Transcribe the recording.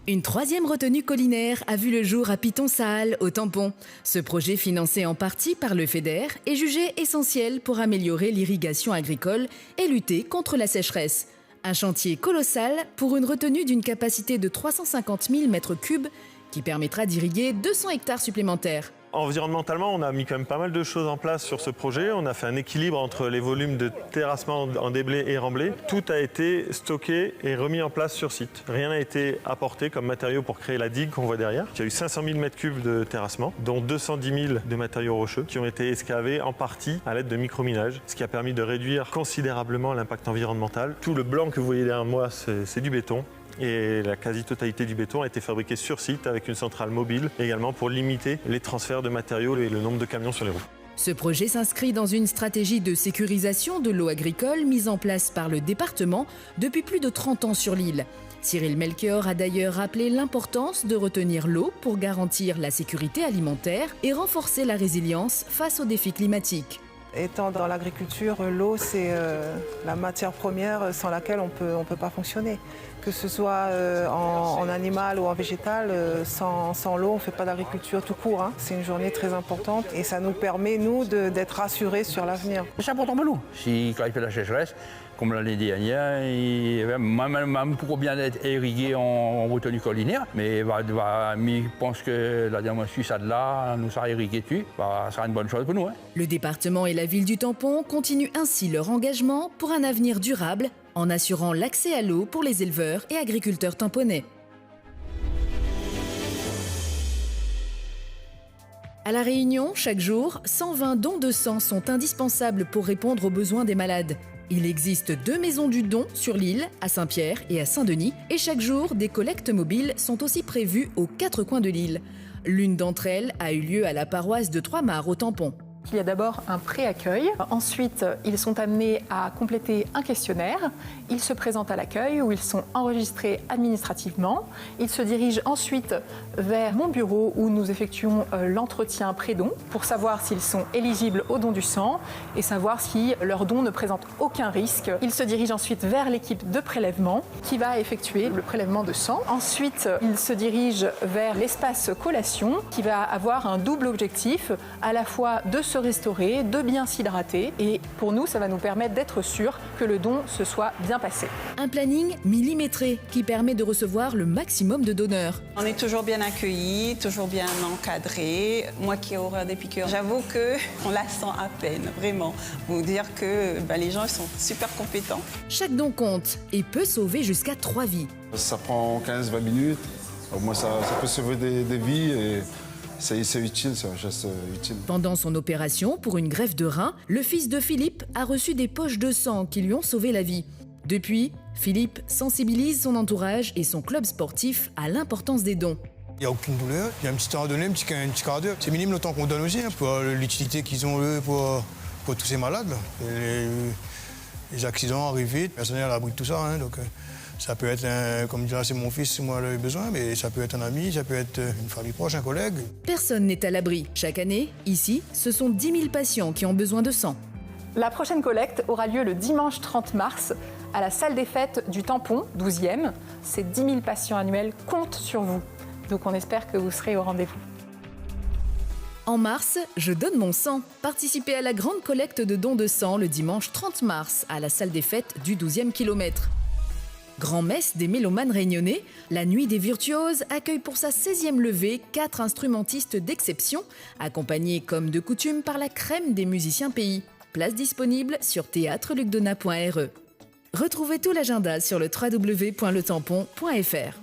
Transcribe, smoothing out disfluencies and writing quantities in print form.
Une troisième retenue collinaire a vu le jour à Piton-Saal, au Tampon. Ce projet, financé en partie par le FEDER, est jugé essentiel pour améliorer l'irrigation agricole et lutter contre la sécheresse. Un chantier colossal pour une retenue d'une capacité de 350 000 m3 qui permettra d'irriguer 200 hectares supplémentaires. Environnementalement, on a mis quand même pas mal de choses en place sur ce projet. On a fait un équilibre entre les volumes de terrassement en déblai et remblai. Tout a été stocké et remis en place sur site. Rien n'a été apporté comme matériau pour créer la digue qu'on voit derrière. Il y a eu 500 000 m3 de terrassement, dont 210 000 de matériaux rocheux qui ont été excavés en partie à l'aide de microminage, ce qui a permis de réduire considérablement l'impact environnemental. Tout le blanc que vous voyez derrière moi, c'est du béton. Et la quasi-totalité du béton a été fabriquée sur site avec une centrale mobile, également pour limiter les transferts de matériaux et le nombre de camions sur les routes. Ce projet s'inscrit dans une stratégie de sécurisation de l'eau agricole mise en place par le département depuis plus de 30 ans sur l'île. Cyril Melchior a d'ailleurs rappelé l'importance de retenir l'eau pour garantir la sécurité alimentaire et renforcer la résilience face aux défis climatiques. Étant dans l'agriculture, l'eau, c'est la matière première sans laquelle on peut pas fonctionner. Que ce soit en animal ou en végétal, sans l'eau, on ne fait pas d'agriculture tout court. Hein. C'est une journée très importante et ça nous permet, nous, d'être rassurés sur l'avenir. C'est important pour nous. Si quand il fait la sécheresse, comme l'année dernière, même pour bien être irrigué en retenue collinaire, mais je pense que la dernière suissade là, nous sera irrigué dessus, ça sera une bonne chose pour nous. Hein. Le département et la ville du Tampon continuent ainsi leur engagement pour un avenir durable en assurant l'accès à l'eau pour les éleveurs et agriculteurs tamponnais. À La Réunion, chaque jour, 120 dons de sang sont indispensables pour répondre aux besoins des malades. Il existe 2 maisons du don sur l'île, à Saint-Pierre et à Saint-Denis, et chaque jour, des collectes mobiles sont aussi prévues aux 4 coins de l'île. L'une d'entre elles a eu lieu à la paroisse de Trois-Mars au Tampon. Il y a d'abord un pré-accueil. Ensuite, ils sont amenés à compléter un questionnaire. Ils se présentent à l'accueil où ils sont enregistrés administrativement. Ils se dirigent ensuite vers mon bureau où nous effectuons l'entretien pré-don pour savoir s'ils sont éligibles au don du sang et savoir si leur don ne présente aucun risque. Ils se dirigent ensuite vers l'équipe de prélèvement qui va effectuer le prélèvement de sang. Ensuite, ils se dirigent vers l'espace collation qui va avoir un double objectif, à la fois de se restaurer, de bien s'hydrater et pour nous, ça va nous permettre d'être sûr que le don se soit bien passé. Un planning millimétré qui permet de recevoir le maximum de donneurs. On est toujours bien accueillis, toujours bien encadrés. Moi qui ai horreur des piqûres, j'avoue qu'on la sent à peine, vraiment. Vous dire que les gens sont super compétents. Chaque don compte et peut sauver jusqu'à 3 vies. Ça prend 15-20 minutes, au moins ça peut sauver des vies et c'est utile, c'est un geste utile. Pendant son opération pour une greffe de rein, le fils de Philippe a reçu des poches de sang qui lui ont sauvé la vie. Depuis, Philippe sensibilise son entourage et son club sportif à l'importance des dons. Il n'y a aucune douleur, il y a un petit temps à donner, un petit quart d'heure. C'est minime le temps qu'on donne aussi, hein, pour l'utilité qu'ils ont eux pour tous ces malades. Là. Les accidents arrivent vite, personne n'est à l'abri de tout ça. Hein, donc, ça peut être, comme dirait c'est mon fils, moi j'ai besoin, mais ça peut être un ami, ça peut être une famille proche, un collègue. Personne n'est à l'abri. Chaque année, ici, ce sont 10 000 patients qui ont besoin de sang. La prochaine collecte aura lieu le dimanche 30 mars à la salle des fêtes du Tampon, 12e. Ces 10 000 patients annuels comptent sur vous. Donc on espère que vous serez au rendez-vous. En mars, je donne mon sang. Participez à la grande collecte de dons de sang le dimanche 30 mars à la salle des fêtes du 12e kilomètre. Grand-messe des mélomanes réunionnais, la Nuit des Virtuoses accueille pour sa 16e levée 4 instrumentistes d'exception, accompagnés comme de coutume par la crème des musiciens pays. Place disponible sur théâtrelucdonat.re. Retrouvez tout l'agenda sur le www.letampon.fr.